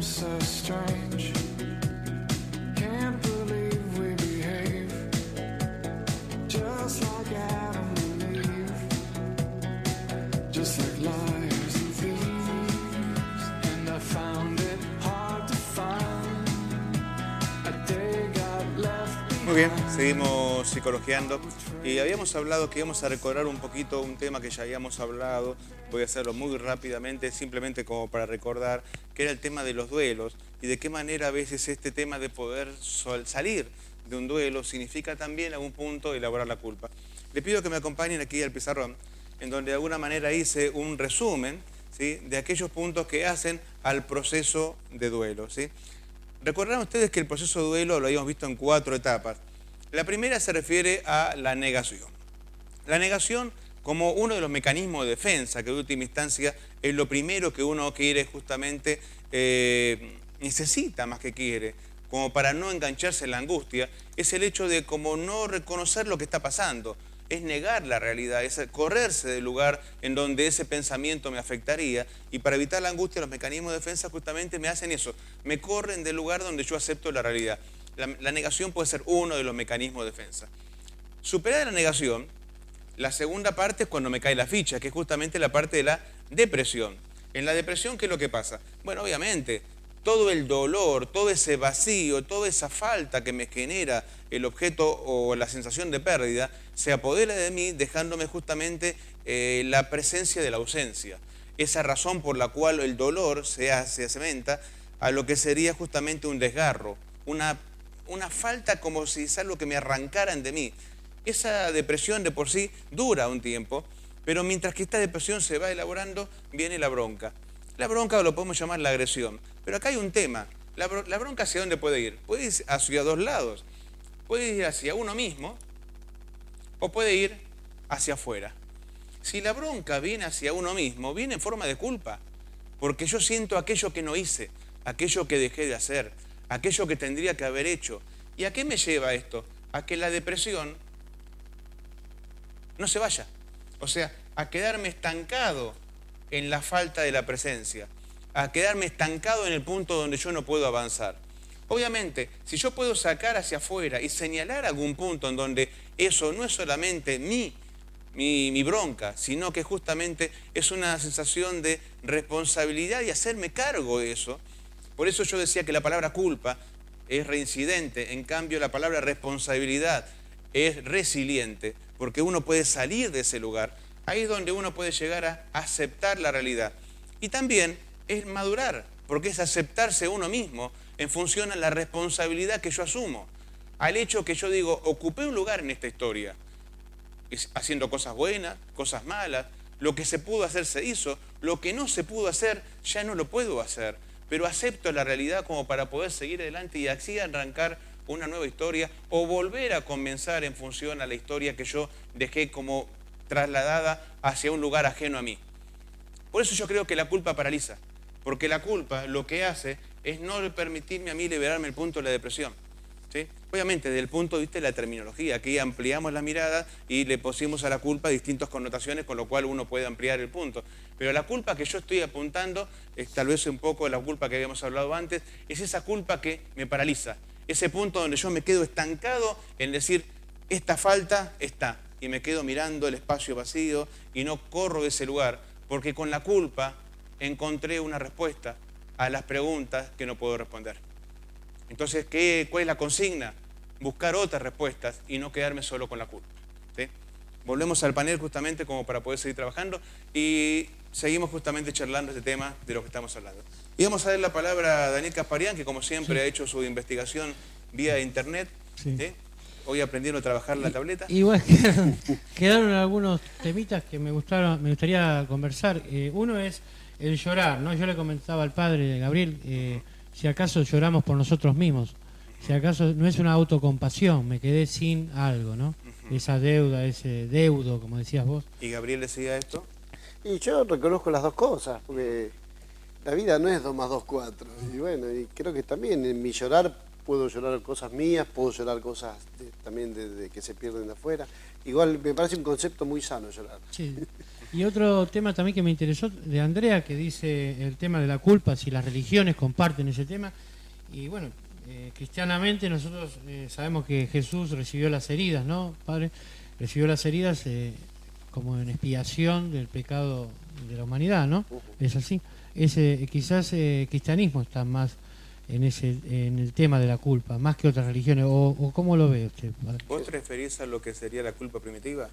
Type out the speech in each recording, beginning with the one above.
so strange. Can't believe we behave just like Adam and Eve, just like liars and thieves. And I found it hard to find a day got left. Muy bien, seguimos psicologiando y habíamos hablado que íbamos a recordar un poquito un tema que ya habíamos hablado. Voy a hacerlo muy rápidamente, simplemente como para recordar, que era el tema de los duelos y de qué manera a veces este tema de poder salir de un duelo significa también a un punto elaborar la culpa. Les pido que me acompañen aquí al pizarrón, en donde de alguna manera hice un resumen, ¿sí?, de aquellos puntos que hacen al proceso de duelo, ¿sí? Recordarán ustedes que el proceso de duelo lo habíamos visto en 4 etapas. La primera se refiere a la negación. La negación como uno de los mecanismos de defensa, que de última instancia es lo primero que uno quiere justamente, necesita más que quiere, como para no engancharse en la angustia, es el hecho de como no reconocer lo que está pasando, es negar la realidad, es correrse del lugar en donde ese pensamiento me afectaría, y para evitar la angustia los mecanismos de defensa justamente me hacen eso, me corren del lugar donde yo acepto la realidad. La negación puede ser uno de los mecanismos de defensa. Superada la negación, la segunda parte es cuando me cae la ficha, que es justamente la parte de la depresión. En la depresión, ¿qué es lo que pasa? Bueno, obviamente, todo el dolor, todo ese vacío, toda esa falta que me genera el objeto o la sensación de pérdida, se apodera de mí dejándome justamente la presencia de la ausencia. Esa razón por la cual el dolor se asementa a lo que sería justamente un desgarro, una falta como si es algo que me arrancaran de mí. Esa depresión de por sí dura un tiempo, pero mientras que esta depresión se va elaborando, viene la bronca. La bronca lo podemos llamar la agresión, pero acá hay un tema. La bronca, ¿hacia dónde puede ir? Puede ir hacia dos lados. Puede ir hacia uno mismo o puede ir hacia afuera. Si la bronca viene hacia uno mismo, viene en forma de culpa, porque yo siento aquello que no hice, aquello que dejé de hacer, aquello que tendría que haber hecho. ¿Y a qué me lleva esto? A que la depresión no se vaya, o sea, a quedarme estancado en la falta de la presencia, a quedarme estancado en el punto donde yo no puedo avanzar. Obviamente, si yo puedo sacar hacia afuera y señalar algún punto en donde eso no es solamente mi bronca, sino que justamente es una sensación de responsabilidad y hacerme cargo de eso. Por eso yo decía que la palabra culpa es reincidente, en cambio la palabra responsabilidad es resiliente, porque uno puede salir de ese lugar. Ahí es donde uno puede llegar a aceptar la realidad. Y también es madurar, porque es aceptarse uno mismo en función a la responsabilidad que yo asumo. Al hecho que yo digo, ocupé un lugar en esta historia, haciendo cosas buenas, cosas malas, lo que se pudo hacer se hizo, lo que no se pudo hacer ya no lo puedo hacer, pero acepto la realidad como para poder seguir adelante y así arrancar una nueva historia o volver a comenzar en función a la historia que yo dejé como trasladada hacia un lugar ajeno a mí. Por eso yo creo que la culpa paraliza, porque la culpa lo que hace es no permitirme a mí liberarme el punto de la depresión, ¿sí? Obviamente, desde el punto de vista de la terminología, aquí ampliamos la mirada y le pusimos a la culpa distintas connotaciones, con lo cual uno puede ampliar el punto. Pero la culpa que yo estoy apuntando, es tal vez un poco la culpa que habíamos hablado antes, es esa culpa que me paraliza. Ese punto donde yo me quedo estancado en decir, esta falta está, y me quedo mirando el espacio vacío y no corro de ese lugar, porque con la culpa encontré una respuesta a las preguntas que no puedo responder. Entonces, ¿cuál es la consigna? Buscar otras respuestas y no quedarme solo con la culpa, ¿sí? Volvemos al panel justamente como para poder seguir trabajando y seguimos justamente charlando este tema de lo que estamos hablando. Y vamos a dar la palabra a Daniel Casparian, que como siempre ha hecho su investigación vía internet. Sí. ¿Sí? Hoy aprendiendo a trabajar la tableta. Igual quedaron algunos temitas que me gustaría conversar. Uno es el llorar, ¿no? Yo le comentaba al padre de Gabriel, si acaso lloramos por nosotros mismos, si acaso no es una autocompasión, me quedé sin algo, ¿no? Esa deuda, ese deudo, como decías vos. ¿Y Gabriel decía esto? Y yo reconozco las dos cosas, porque la vida no es 2 más 2, 4. Y bueno, y creo que también en mi llorar puedo llorar cosas mías, puedo llorar cosas también de que se pierden de afuera. Igual me parece un concepto muy sano llorar. Sí. Y otro tema también que me interesó de Andrea, que dice el tema de la culpa, si las religiones comparten ese tema. Y bueno, cristianamente nosotros sabemos que Jesús recibió las heridas, ¿no, Padre? Recibió las heridas como en expiación del pecado de la humanidad, ¿no? Es así. Quizás cristianismo está más en el tema de la culpa, más que otras religiones. ¿O cómo lo ve usted, Padre? ¿Vos te referís a lo que sería la culpa primitiva?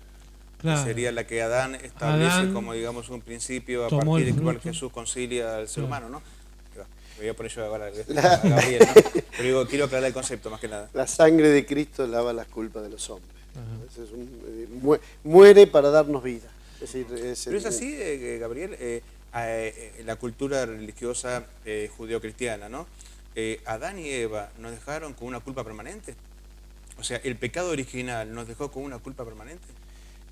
Claro. Que sería la que Adán establece Adán como, digamos, un principio a tomó partir el de cual fruto. Jesús concilia al ser Claro. humano, ¿no? Me voy a poner yo ahora a Gabriel, ¿no? Pero digo, quiero aclarar el concepto más que nada. La sangre de Cristo lava las culpas de los hombres. Ajá. Ese es muere para darnos vida. Es decir, Pero es así, Gabriel, la cultura religiosa judeocristiana, ¿no? Adán y Eva nos dejaron con una culpa permanente. O sea, el pecado original nos dejó con una culpa permanente.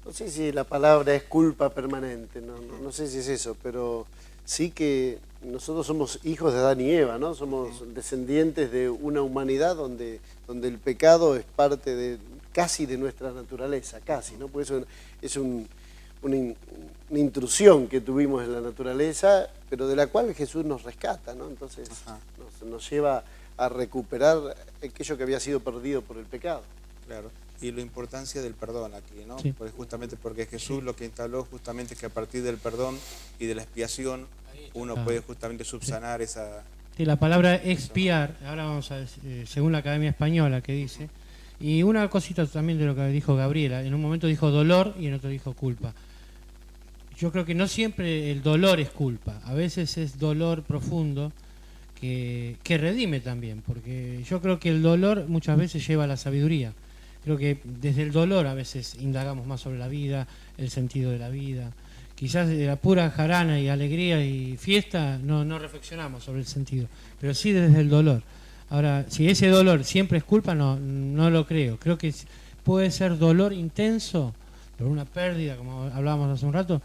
No sé si la palabra es culpa permanente, no sé si es eso, pero sí que nosotros somos hijos de Adán y Eva, ¿no? Somos descendientes de una humanidad donde el pecado es parte casi de nuestra naturaleza, casi, ¿no? Porque eso es una intrusión que tuvimos en la naturaleza, pero de la cual Jesús nos rescata, ¿no? Entonces nos lleva a recuperar aquello que había sido perdido por el pecado. Claro. Y la importancia del perdón aquí, ¿no? Sí. Justamente porque Jesús lo que instaló justamente es que a partir del perdón y de la expiación uno puede justamente subsanar esa... Sí, la palabra expiar, ahora vamos a decir, según la Academia Española que dice, y una cosita también de lo que dijo Gabriela, en un momento dijo dolor y en otro dijo culpa. Yo creo que no siempre el dolor es culpa, a veces es dolor profundo que redime también, porque yo creo que el dolor muchas veces lleva a la sabiduría. Creo que desde el dolor a veces indagamos más sobre la vida, el sentido de la vida. Quizás de la pura jarana y alegría y fiesta no reflexionamos sobre el sentido, pero sí desde el dolor. Ahora, si ese dolor siempre es culpa, no lo creo. Creo que puede ser dolor intenso por una pérdida, como hablábamos hace un rato,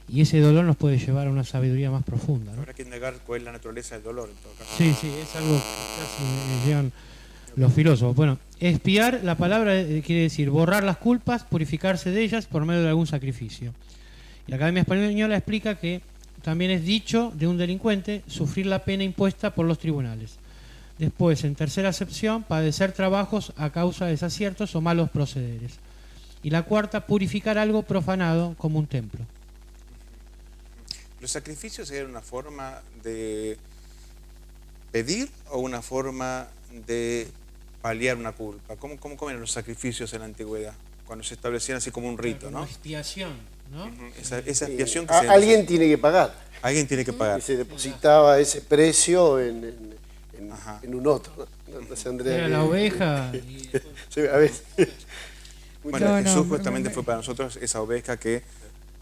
y ese dolor nos puede llevar a una sabiduría más profunda, ¿no? Habrá que indagar cuál es la naturaleza del dolor, en todo caso. Sí, es algo que casi llegan los filósofos. Bueno, expiar, la palabra quiere decir borrar las culpas, purificarse de ellas por medio de algún sacrificio. Y la Academia Española explica que también es dicho de un delincuente sufrir la pena impuesta por los tribunales. Después, en tercera acepción, padecer trabajos a causa de desaciertos o malos procederes. Y la cuarta, purificar algo profanado como un templo. ¿Los sacrificios eran una forma de pedir o una forma de paliar una culpa? ¿Cómo eran los sacrificios en la antigüedad? Cuando se establecían así como un rito, ¿no? Como expiación, ¿no? Esa expiación que Alguien tiene que pagar. Alguien tiene que pagar. Y se depositaba ese precio en un otro, ¿no? Entonces, Andrea, Era la oveja. Y sí, a veces. Bueno, No, Jesús no, justamente no. fue para nosotros esa oveja que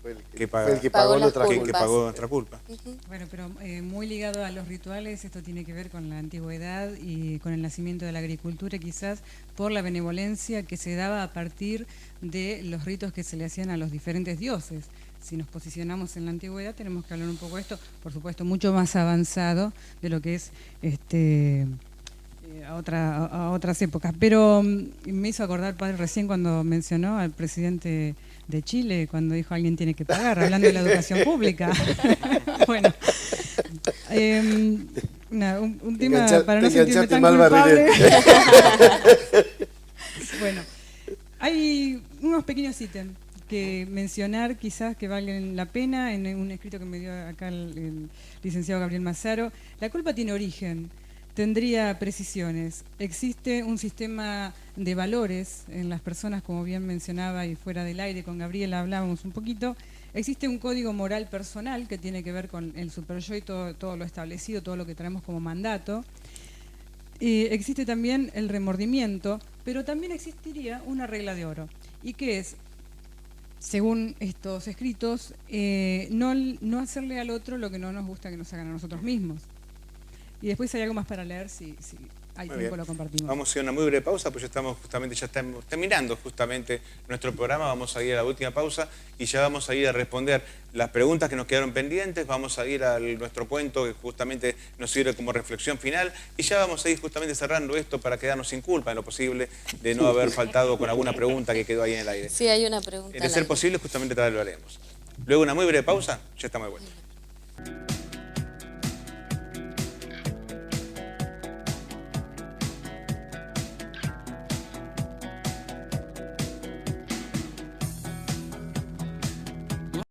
Fue paga- el que Pagó pagó las nuestra culpas. que pagó nuestra culpa. Bueno, pero muy ligado a los rituales, esto tiene que ver con la antigüedad y con el nacimiento de la agricultura, quizás por la benevolencia que se daba a partir de los ritos que se le hacían a los diferentes dioses. Si nos posicionamos en la antigüedad, tenemos que hablar un poco de esto, por supuesto, mucho más avanzado de lo que es a otras épocas. Pero me hizo acordar, padre, recién cuando mencionó al presidente de Chile, cuando dijo alguien tiene que pagar, hablando de la educación pública. Bueno, un tema para no sentirme tan culpable. Bueno, hay unos pequeños ítems que mencionar quizás que valen la pena en un escrito que me dio acá el licenciado Gabriel Mazaro. La culpa tiene origen, tendría precisiones. Existe un sistema de valores en las personas, como bien mencionaba, y fuera del aire con Gabriela hablábamos un poquito. Existe un código moral personal que tiene que ver con el superyo y todo lo establecido, todo lo que traemos como mandato. Existe también el remordimiento, pero también existiría una regla de oro. ¿Y qué es? Según estos escritos, no hacerle al otro lo que no nos gusta que nos hagan a nosotros mismos. Y después hay algo más para leer, si hay Muy tiempo bien. lo compartimos. Vamos a hacer una muy breve pausa, pues ya estamos terminando justamente nuestro programa. Vamos a ir a la última pausa y ya vamos a ir a responder las preguntas que nos quedaron pendientes. Vamos a ir a nuestro cuento que justamente nos sirve como reflexión final y ya vamos a ir justamente cerrando esto para quedarnos sin culpa en lo posible de no haber faltado con alguna pregunta que quedó ahí en el aire. Sí, hay una pregunta. De ser posible, justamente tal vez lo haremos. Luego una muy breve pausa, ya estamos de vuelta.